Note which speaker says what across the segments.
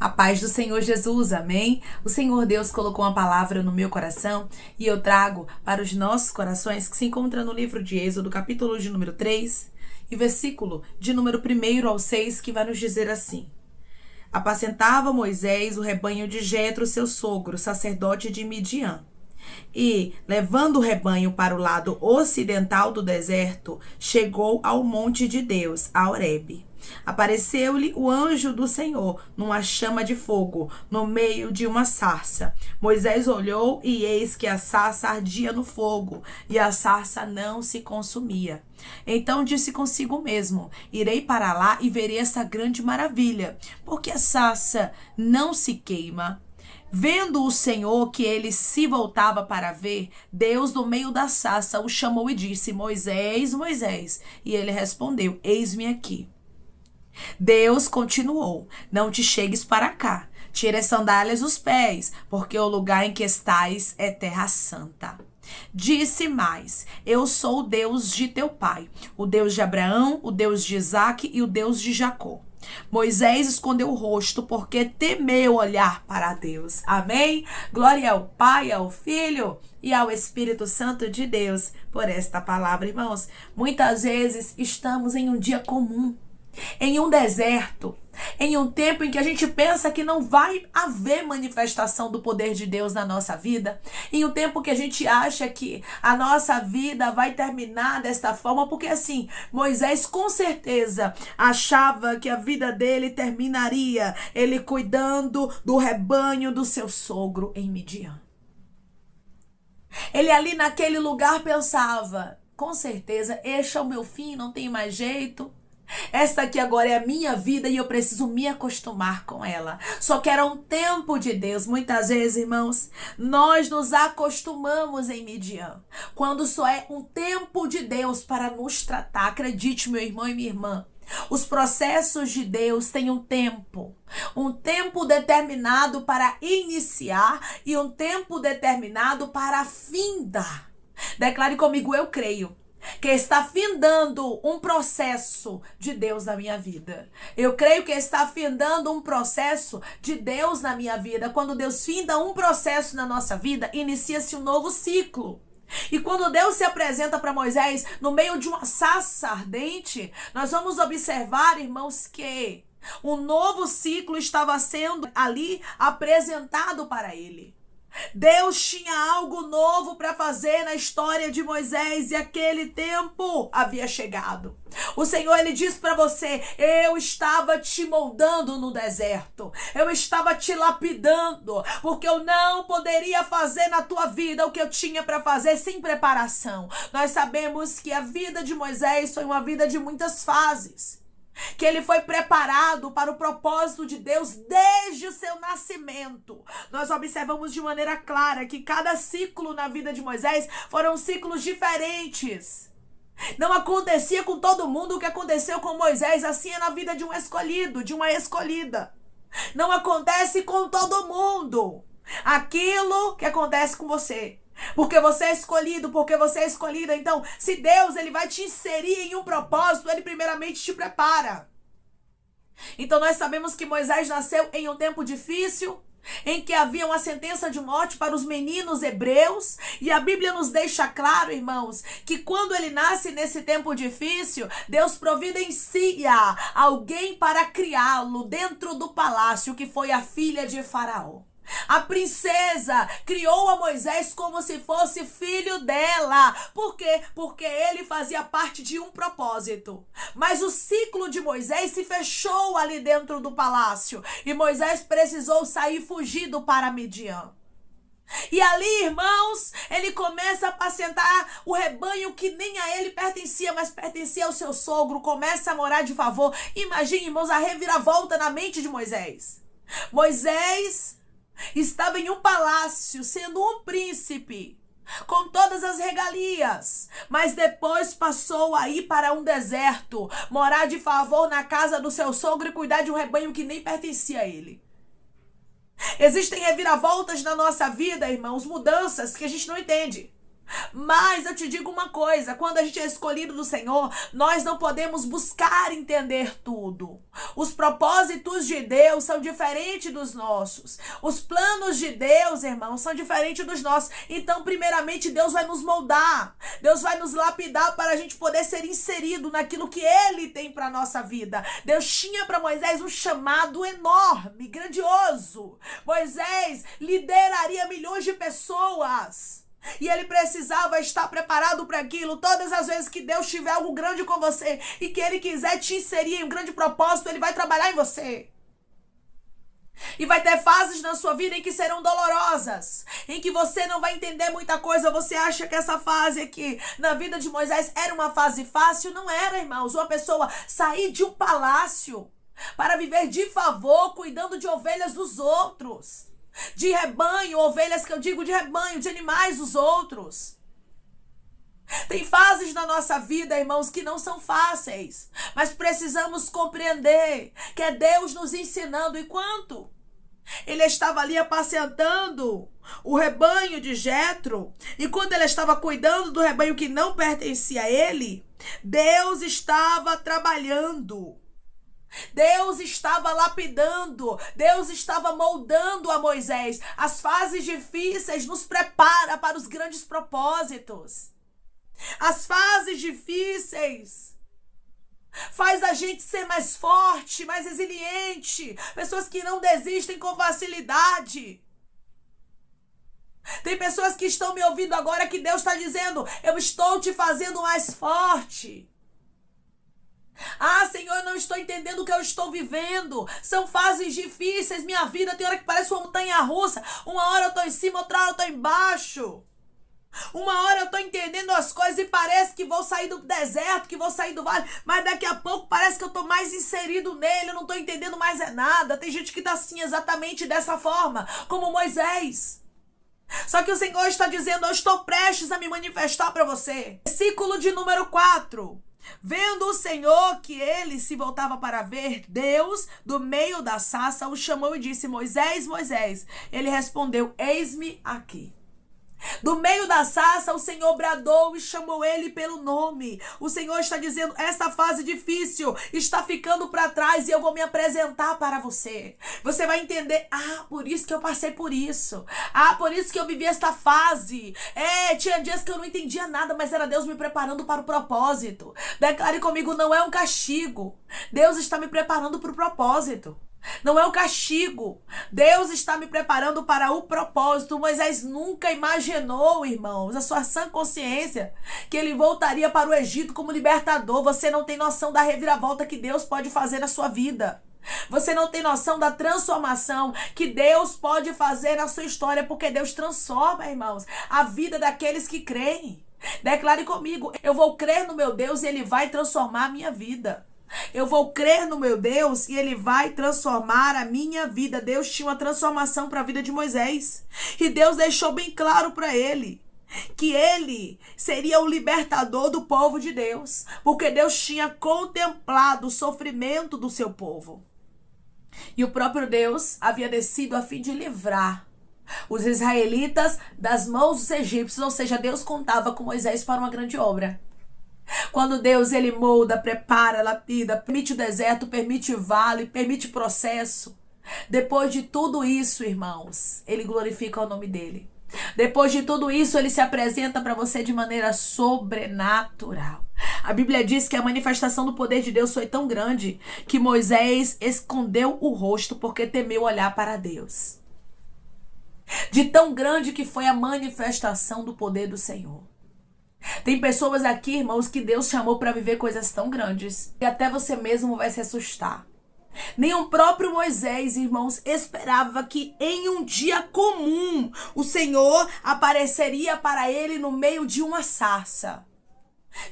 Speaker 1: A paz do Senhor Jesus, amém? O Senhor Deus colocou uma palavra no meu coração e eu trago para os nossos corações que se encontra no livro de Êxodo, capítulo de número 3 e versículo de número 1 ao 6, que vai nos dizer assim: Apacentava Moisés o rebanho de Jetro, seu sogro, sacerdote de Midian. E, levando o rebanho para o lado ocidental do deserto, chegou ao monte de Deus, a Horebe. Apareceu-lhe o anjo do Senhor numa chama de fogo, no meio de uma sarça. Moisés olhou e eis que a sarça ardia no fogo, e a sarça não se consumia. Então disse consigo mesmo: irei para lá e verei essa grande maravilha, porque a sarça não se queima. Vendo o Senhor que ele se voltava para ver, Deus, no meio da sarça, o chamou e disse: Moisés, Moisés. E ele respondeu: eis-me aqui. Deus continuou: não te chegues para cá. Tira as sandálias dos pés, porque o lugar em que estais é terra santa. Disse mais: eu sou o Deus de teu pai, o Deus de Abraão, o Deus de Isaque e o Deus de Jacó. Moisés escondeu o rosto porque temeu olhar para Deus. Amém? Glória ao Pai, ao Filho e ao Espírito Santo de Deus por esta palavra, irmãos. Muitas vezes estamos em um dia comum, em um deserto, em um tempo em que a gente pensa que não vai haver manifestação do poder de Deus na nossa vida, em um tempo que a gente acha que a nossa vida vai terminar desta forma, porque assim, Moisés com certeza achava que a vida dele terminaria ele cuidando do rebanho do seu sogro em Midian. Ele ali naquele lugar pensava: com certeza, este é o meu fim, não tem mais jeito. Esta aqui agora é a minha vida e eu preciso me acostumar com ela. Só que era um tempo de Deus. Muitas vezes, irmãos, nós nos acostumamos em Midian, quando só é um tempo de Deus para nos tratar. Acredite, meu irmão e minha irmã, os processos de Deus têm um tempo determinado para iniciar e um tempo determinado para findar. Declare comigo: eu creio que está findando um processo de Deus na minha vida. Eu creio que está findando um processo de Deus na minha vida. Quando Deus finda um processo na nossa vida, inicia-se um novo ciclo. E quando Deus se apresenta para Moisés no meio de uma sarça ardente, nós vamos observar, irmãos, que um novo ciclo estava sendo ali apresentado para ele. Deus tinha algo novo para fazer na história de Moisés e aquele tempo havia chegado. O Senhor, ele diz para você: eu estava te moldando no deserto, eu estava te lapidando, porque eu não poderia fazer na tua vida o que eu tinha para fazer sem preparação. Nós sabemos que a vida de Moisés foi uma vida de muitas fases, que ele foi preparado para o propósito de Deus desde o seu nascimento. Nós observamos de maneira clara que cada ciclo na vida de Moisés foram ciclos diferentes. Não acontecia com todo mundo o que aconteceu com Moisés. Assim é na vida de um escolhido, de uma escolhida. Não acontece com todo mundo aquilo que acontece com você, porque você é escolhido, porque você é escolhida. Então, se Deus ele vai te inserir em um propósito, ele primeiramente te prepara. Então nós sabemos que Moisés nasceu em um tempo difícil, em que havia uma sentença de morte para os meninos hebreus, e a Bíblia nos deixa claro, irmãos, que quando ele nasce nesse tempo difícil, Deus providencia alguém para criá-lo dentro do palácio, que foi a filha de Faraó. A princesa criou a Moisés como se fosse filho dela. Por quê? Porque ele fazia parte de um propósito. Mas o ciclo de Moisés se fechou ali dentro do palácio, e Moisés precisou sair fugido para Midian. E ali, irmãos, ele começa a apacentar o rebanho que nem a ele pertencia, mas pertencia ao seu sogro. Começa a morar de favor. Imagine, irmãos, a reviravolta na mente de Moisés. Moisés estava em um palácio, sendo um príncipe, com todas as regalias, mas depois passou a ir para um deserto, morar de favor na casa do seu sogro e cuidar de um rebanho que nem pertencia a ele. Existem reviravoltas na nossa vida, irmãos, mudanças que a gente não entende. Mas eu te digo uma coisa, quando a gente é escolhido do Senhor, nós não podemos buscar entender tudo. Os propósitos de Deus são diferentes dos nossos. Os planos de Deus, irmãos, são diferentes dos nossos. Então, primeiramente, Deus vai nos moldar. Deus vai nos lapidar para a gente poder ser inserido naquilo que Ele tem para a nossa vida. Deus tinha para Moisés um chamado enorme, grandioso. Moisés lideraria milhões de pessoas. E ele precisava estar preparado para aquilo. Todas as vezes que Deus tiver algo grande com você e que Ele quiser te inserir em um grande propósito, Ele vai trabalhar em você. E vai ter fases na sua vida em que serão dolorosas, em que você não vai entender muita coisa. Você acha que essa fase aqui, na vida de Moisés, era uma fase fácil? Não era, irmãos. Uma pessoa sair de um palácio para viver de favor, cuidando de ovelhas dos outros. De rebanho, ovelhas que eu digo de rebanho, de animais dos outros. Tem fases na nossa vida, irmãos, que não são fáceis, mas precisamos compreender que é Deus nos ensinando. Enquanto ele estava ali apacentando o rebanho de Jetro, e quando ele estava cuidando do rebanho que não pertencia a ele, Deus estava trabalhando. Deus estava lapidando, Deus estava moldando a Moisés. As fases difíceis nos preparam para os grandes propósitos. As fases difíceis faz a gente ser mais forte, mais resiliente. Pessoas que não desistem com facilidade. Tem pessoas que estão me ouvindo agora que Deus está dizendo: eu estou te fazendo mais forte. Ah, Senhor, eu não estou entendendo o que eu estou vivendo. São fases difíceis. Minha vida tem hora que parece uma montanha-russa. Uma hora eu estou em cima, outra hora eu estou embaixo. Uma hora eu estou entendendo as coisas e parece que vou sair do deserto, que vou sair do vale. Mas daqui a pouco parece que eu estou mais inserido nele. Eu não estou entendendo mais nada. Tem gente que está assim, exatamente dessa forma, como Moisés. Só que o Senhor está dizendo: eu estou prestes a me manifestar para você. Versículo de número 4. Vendo o Senhor que ele se voltava para ver, Deus, do meio da sarça, o chamou e disse: Moisés, Moisés. Ele respondeu: eis-me aqui. Do meio da sarça, o Senhor bradou e chamou ele pelo nome. O Senhor está dizendo: essa fase difícil está ficando para trás e eu vou me apresentar para você. Você vai entender: ah, por isso que eu passei por isso. Ah, por isso que eu vivi esta fase. Tinha dias que eu não entendia nada, mas era Deus me preparando para o propósito. Declare comigo: não é um castigo. Deus está me preparando para o propósito. Não é um castigo. Deus está me preparando para o propósito. Moisés nunca imaginou, irmãos, a sua sã consciência, que ele voltaria para o Egito como libertador. Você não tem noção da reviravolta que Deus pode fazer na sua vida. Você não tem noção da transformação que Deus pode fazer na sua história, porque Deus transforma, irmãos, a vida daqueles que creem. Declare comigo: eu vou crer no meu Deus e Ele vai transformar a minha vida. Eu vou crer no meu Deus e Ele vai transformar a minha vida. Deus tinha uma transformação para a vida de Moisés. E Deus deixou bem claro para ele que ele seria o libertador do povo de Deus. Porque Deus tinha contemplado o sofrimento do seu povo. E o próprio Deus havia descido a fim de livrar os israelitas das mãos dos egípcios. Ou seja, Deus contava com Moisés para uma grande obra. Quando Deus, ele molda, prepara, lapida, permite o deserto, permite o vale, permite o processo. Depois de tudo isso, irmãos, ele glorifica o nome dele. Depois de tudo isso, ele se apresenta para você de maneira sobrenatural. A Bíblia diz que a manifestação do poder de Deus foi tão grande que Moisés escondeu o rosto porque temeu olhar para Deus. De tão grande que foi a manifestação do poder do Senhor. Tem pessoas aqui, irmãos, que Deus chamou para viver coisas tão grandes que até você mesmo vai se assustar. Nem o próprio Moisés, irmãos, esperava que em um dia comum o Senhor apareceria para ele no meio de uma sarça.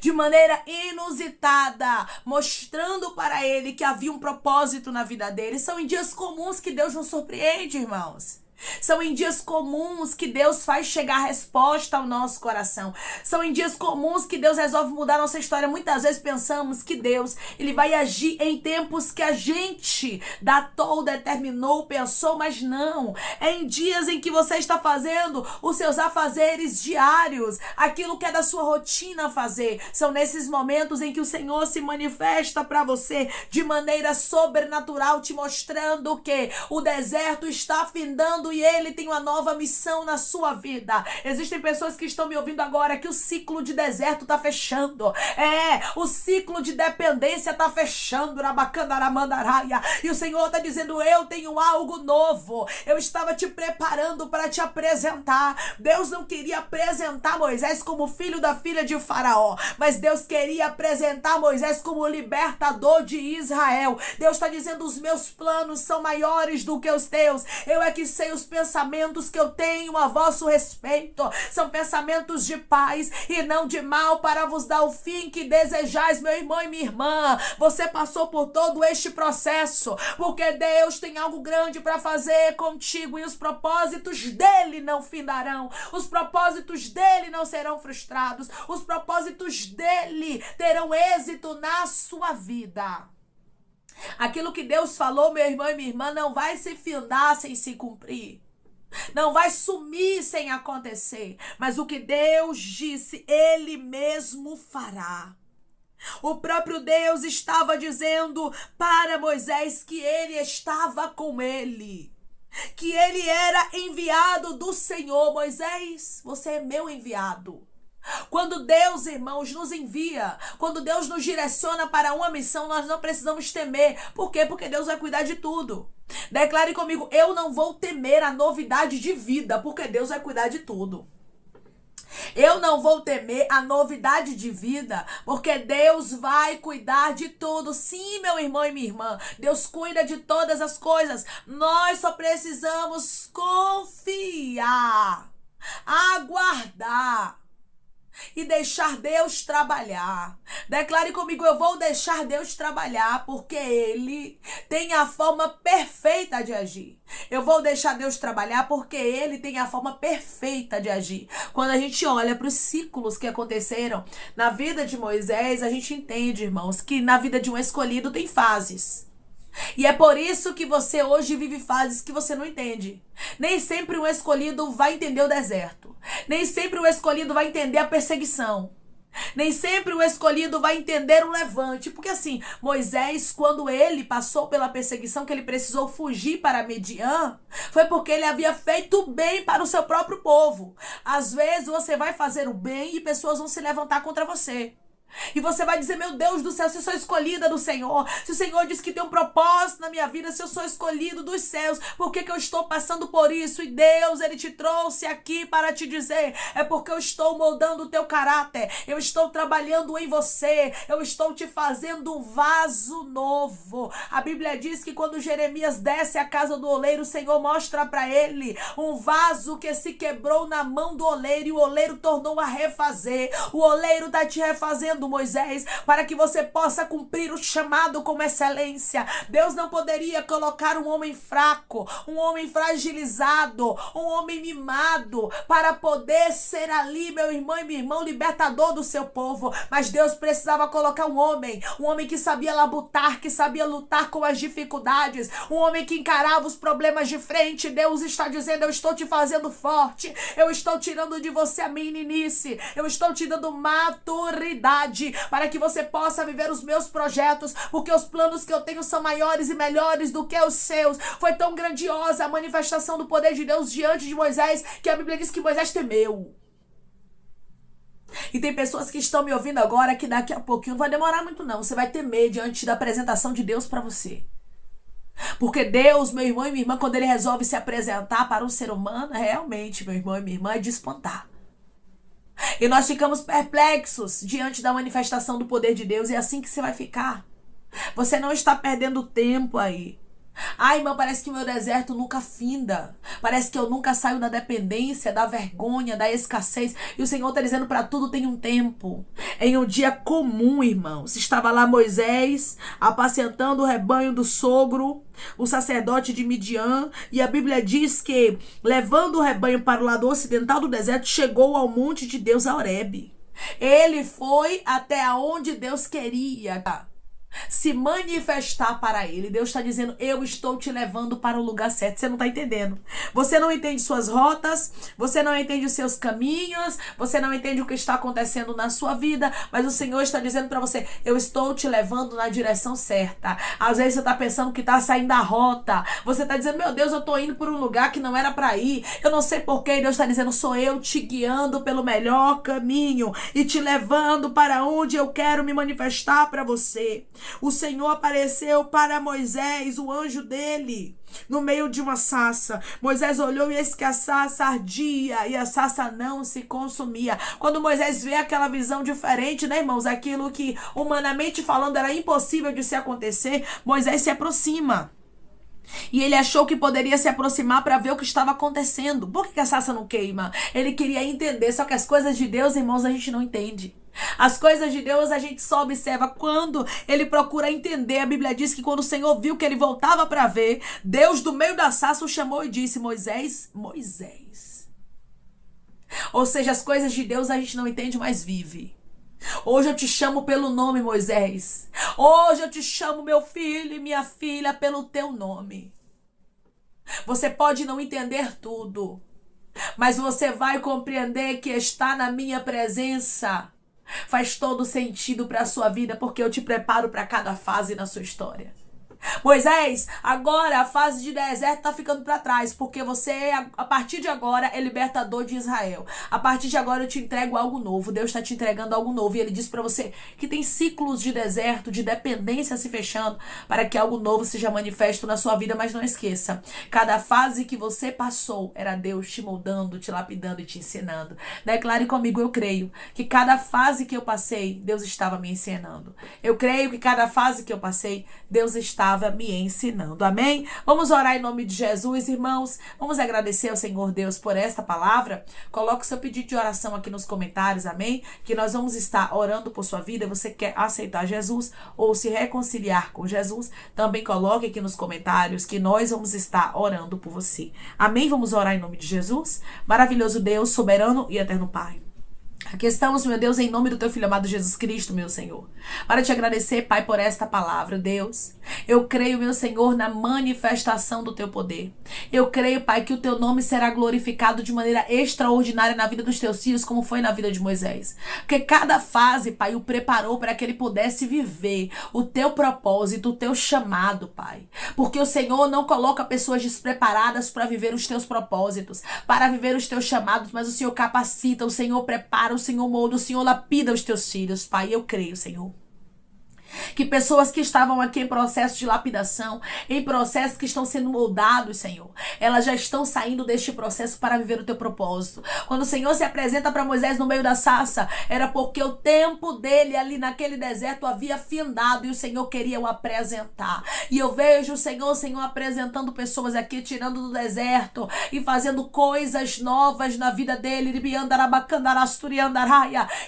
Speaker 1: De maneira inusitada, mostrando para ele que havia um propósito na vida dele. São em dias comuns que Deus nos surpreende, irmãos. São em dias comuns que Deus faz chegar a resposta ao nosso coração. São em dias comuns que Deus resolve mudar nossa história. Muitas vezes pensamos que Deus, ele vai agir em tempos que a gente datou, determinou, pensou, mas não. É em dias em que você está fazendo os seus afazeres diários, aquilo que é da sua rotina fazer. São nesses momentos em que o Senhor se manifesta para você de maneira sobrenatural, te mostrando que o deserto está findando e ele tem uma nova missão na sua vida. Existem pessoas que estão me ouvindo agora que o ciclo de deserto está fechando. O ciclo de dependência está fechando. E o Senhor está dizendo: eu tenho algo novo. Eu estava te preparando para te apresentar. Deus não queria apresentar Moisés como filho da filha de Faraó, mas Deus queria apresentar Moisés como libertador de Israel. Deus está dizendo: os meus planos são maiores do que os teus. Eu é que sei os pensamentos que eu tenho a vosso respeito. São pensamentos de paz e não de mal, para vos dar o fim que desejais. Meu irmão e minha irmã, você passou por todo este processo porque Deus tem algo grande para fazer contigo, e os propósitos dele não findarão. Os propósitos dele não serão frustrados. Os propósitos dele terão êxito na sua vida. Aquilo que Deus falou, meu irmão e minha irmã, não vai se findar sem se cumprir. Não vai sumir sem acontecer. Mas o que Deus disse, ele mesmo fará. O próprio Deus estava dizendo para Moisés que ele estava com ele, que ele era enviado do Senhor. Moisés, você é meu enviado. Quando Deus, irmãos, nos envia, quando Deus nos direciona para uma missão, nós não precisamos temer. Por quê? Porque Deus vai cuidar de tudo. Declare comigo: eu não vou temer a novidade de vida, porque Deus vai cuidar de tudo. Eu não vou temer a novidade de vida, porque Deus vai cuidar de tudo. Sim, meu irmão e minha irmã, Deus cuida de todas as coisas. Nós só precisamos confiar, aguardar e deixar Deus trabalhar. Declare comigo: eu vou deixar Deus trabalhar, porque Ele tem a forma perfeita de agir. Eu vou deixar Deus trabalhar porque Ele tem a forma perfeita de agir. Quando a gente olha para os ciclos que aconteceram na vida de Moisés, a gente entende, irmãos, que na vida de um escolhido tem fases. E é por isso que você hoje vive fases que você não entende. Nem sempre um escolhido vai entender o deserto. Nem sempre o escolhido vai entender a perseguição. Nem sempre o escolhido vai entender o levante. Porque assim, Moisés, quando ele passou pela perseguição, que ele precisou fugir para Midian, foi porque ele havia feito bem para o seu próprio povo. Às vezes você vai fazer o bem e pessoas vão se levantar contra você. E você vai dizer: meu Deus do céu, se eu sou escolhida do Senhor, se o Senhor diz que tem um propósito na minha vida, se eu sou escolhido dos céus, por que eu estou passando por isso? E Deus, Ele te trouxe aqui para te dizer: é porque eu estou moldando o teu caráter, eu estou trabalhando em você, eu estou te fazendo um vaso novo. A Bíblia diz que quando Jeremias desce à casa do oleiro, o Senhor mostra para ele um vaso que se quebrou na mão do oleiro, e o oleiro tornou a refazer. O oleiro está te refazendo, Moisés, para que você possa cumprir o chamado com excelência. Deus não poderia colocar um homem fraco, um homem fragilizado, um homem mimado, para poder ser ali, meu irmão e minha irmã, libertador do seu povo. Mas Deus precisava colocar um homem que sabia labutar, que sabia lutar com as dificuldades, um homem que encarava os problemas de frente. Deus está dizendo: eu estou te fazendo forte, eu estou tirando de você a meninice, eu estou te dando maturidade, para que você possa viver os meus projetos, porque os planos que eu tenho são maiores e melhores do que os seus. Foi tão grandiosa a manifestação do poder de Deus diante de Moisés, que a Bíblia diz que Moisés temeu. E tem pessoas que estão me ouvindo agora que daqui a pouquinho, não vai demorar muito não, você vai temer diante da apresentação de Deus para você. Porque Deus, meu irmão e minha irmã, quando Ele resolve se apresentar para um ser humano, realmente, meu irmão e minha irmã, é de espantar. E nós ficamos perplexos diante da manifestação do poder de Deus. E é assim que você vai ficar. Você não está perdendo tempo aí. Ai, irmã, parece que o meu deserto nunca finda. Parece que eu nunca saio da dependência, da vergonha, da escassez. E o Senhor está dizendo, para tudo tem um tempo. Em um dia comum, irmãos, estava lá Moisés apacentando o rebanho do sogro, o sacerdote de Midian. E a Bíblia diz que, levando o rebanho para o lado ocidental do deserto, chegou ao monte de Deus, a Horebe. Ele foi até onde Deus queria se manifestar para ele. Deus está dizendo, eu estou te levando para o lugar certo. Você não está entendendo. Você não entende suas rotas, você não entende os seus caminhos, você não entende o que está acontecendo na sua vida, mas o Senhor está dizendo para você, eu estou te levando na direção certa. Às vezes você está pensando que está saindo da rota. Você está dizendo, meu Deus, eu estou indo por um lugar que não era para ir. Eu não sei porquê. Deus está dizendo, sou eu te guiando pelo melhor caminho e te levando para onde eu quero me manifestar para você. O Senhor apareceu para Moisés, o anjo dele, no meio de uma sarça. Moisés olhou e eis que a sarça ardia e a sarça não se consumia. Quando Moisés vê aquela visão diferente, né, irmãos? Aquilo que humanamente falando era impossível de se acontecer, Moisés se aproxima. E ele achou que poderia se aproximar para ver o que estava acontecendo. Por que a sarça não queima? Ele queria entender, só que as coisas de Deus, irmãos, a gente não entende. As coisas de Deus a gente só observa quando ele procura entender. A Bíblia diz que quando o Senhor viu que ele voltava para ver, Deus do meio da sarça o chamou e disse, Moisés, Moisés. Ou seja, as coisas de Deus a gente não entende, mas vive. Hoje eu te chamo pelo nome, Moisés. Hoje eu te chamo, meu filho e minha filha, pelo teu nome. Você pode não entender tudo, mas você vai compreender que estar na minha presença faz todo sentido para a sua vida, porque eu te preparo para cada fase na sua história. Moisés, agora a fase de deserto está ficando para trás, porque você, a partir de agora, é libertador de Israel. A partir de agora eu te entrego algo novo. Deus está te entregando algo novo. E ele diz para você que tem ciclos de deserto, de dependência se fechando, para que algo novo seja manifesto na sua vida. Mas não esqueça, cada fase que você passou era Deus te moldando, te lapidando e te ensinando. Declare comigo, eu creio que cada fase que eu passei, Deus estava me ensinando. Eu creio que cada fase que eu passei, Deus estava me ensinando. Amém? Vamos orar em nome de Jesus, irmãos. Vamos agradecer ao Senhor Deus por esta palavra. Coloque o seu pedido de oração aqui nos comentários, amém? Que nós vamos estar orando por sua vida. Você quer aceitar Jesus ou se reconciliar com Jesus? Também coloque aqui nos comentários que nós vamos estar orando por você. Amém? Vamos orar em nome de Jesus. Maravilhoso Deus, soberano e eterno Pai. Aqui estamos, meu Deus, em nome do teu Filho amado Jesus Cristo, meu Senhor. Para te agradecer, Pai, por esta palavra, Deus. Eu creio, meu Senhor, na manifestação do teu poder. Eu creio, Pai, que o teu nome será glorificado de maneira extraordinária na vida dos teus filhos, como foi na vida de Moisés. Porque cada fase, Pai, o preparou para que ele pudesse viver o teu propósito, o teu chamado, Pai. Porque o Senhor não coloca pessoas despreparadas para viver os teus propósitos, para viver os teus chamados, mas o Senhor capacita, o Senhor prepara, o Senhor molda, o Senhor lapida os teus filhos, Pai. Eu creio, Senhor, que pessoas que estavam aqui em processo de lapidação, em processos que estão sendo moldados, Senhor, elas já estão saindo deste processo para viver o teu propósito. Quando o Senhor se apresenta para Moisés no meio da sarça, era porque o tempo dele ali naquele deserto havia findado e o Senhor queria o apresentar. E eu vejo o Senhor apresentando pessoas aqui, tirando do deserto e fazendo coisas novas na vida dele,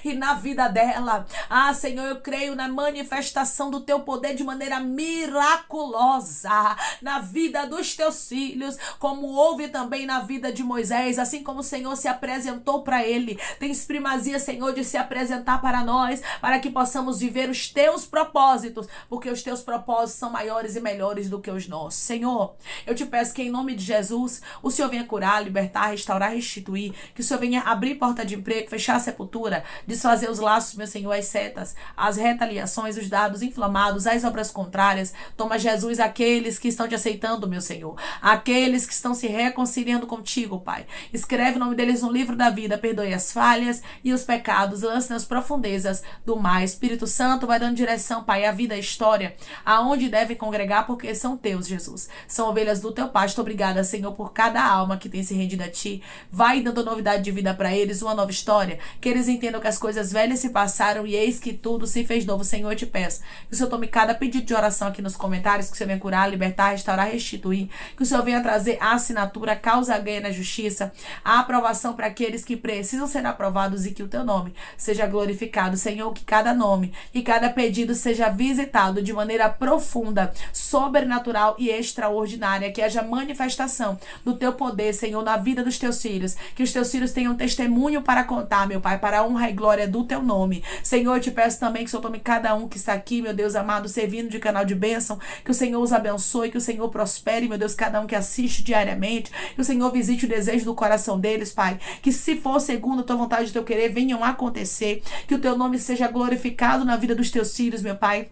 Speaker 1: e na vida dela. Ah, Senhor, eu creio na manifestação do teu poder de maneira miraculosa na vida dos teus filhos, como houve também na vida de Moisés, assim como o Senhor se apresentou para ele. Tens primazia, Senhor, de se apresentar para nós, para que possamos viver os teus propósitos, porque os teus propósitos são maiores e melhores do que os nossos. Senhor, eu te peço que em nome de Jesus, o Senhor venha curar, libertar, restaurar, restituir, que o Senhor venha abrir porta de emprego, fechar a sepultura, desfazer os laços, meu Senhor, as setas, as retaliações, os dados inflamados, as obras contrárias. Toma, Jesus, aqueles que estão te aceitando, meu Senhor, aqueles que estão se reconciliando contigo, Pai. Escreve o nome deles no livro da vida, perdoe as falhas e os pecados, lance nas profundezas do mar. Espírito Santo vai dando direção, Pai, à vida, à história, aonde devem congregar, porque são teus, Jesus. São ovelhas do teu pasto. Obrigada, Senhor, por cada alma que tem se rendido a ti. Vai dando novidade de vida para eles, uma nova história, que eles entendam que as coisas velhas se passaram e eis que tudo se fez novo. Senhor, eu te peço, Que o Senhor tome cada pedido de oração aqui nos comentários, que o Senhor venha curar, libertar, restaurar, restituir. Que o Senhor venha trazer a assinatura, a causa ganha na justiça, a aprovação para aqueles que precisam ser aprovados e que o teu nome seja glorificado. Senhor, que cada nome e cada pedido seja visitado de maneira profunda, sobrenatural e extraordinária. Que haja manifestação do teu poder, Senhor, na vida dos teus filhos. Que os teus filhos tenham testemunho para contar, meu Pai, para a honra e glória do teu nome. Senhor, eu te peço também que o Senhor tome cada um que está aqui, meu Deus amado, servindo de canal de bênção. Que o Senhor os abençoe, que o Senhor prospere, meu Deus, cada um que assiste diariamente. Que o Senhor visite o desejo do coração deles, Pai. Que se for segundo a tua vontade e o teu querer, venham acontecer. Que o teu nome seja glorificado na vida dos teus filhos, meu Pai.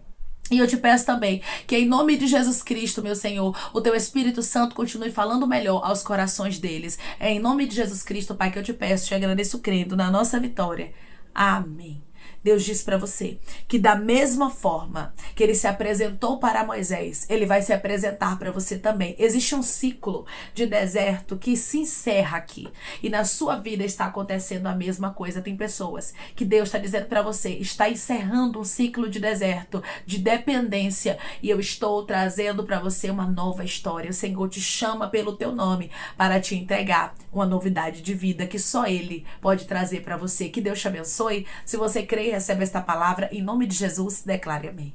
Speaker 1: E eu te peço também que em nome de Jesus Cristo, meu Senhor, o teu Espírito Santo continue falando melhor aos corações deles. É em nome de Jesus Cristo, Pai, que eu te peço, te agradeço crendo na nossa vitória. Amém. Deus diz para você que da mesma forma que ele se apresentou para Moisés, ele vai se apresentar para você também. Existe um ciclo de deserto que se encerra aqui. E na sua vida está acontecendo a mesma coisa. Tem pessoas que Deus está dizendo para você, está encerrando um ciclo de deserto, de dependência. E eu estou trazendo para você uma nova história. O Senhor te chama pelo teu nome para te entregar uma novidade de vida que só Ele pode trazer para você. Que Deus te abençoe. Se você crê, recebe esta palavra. Em nome de Jesus, declare amém.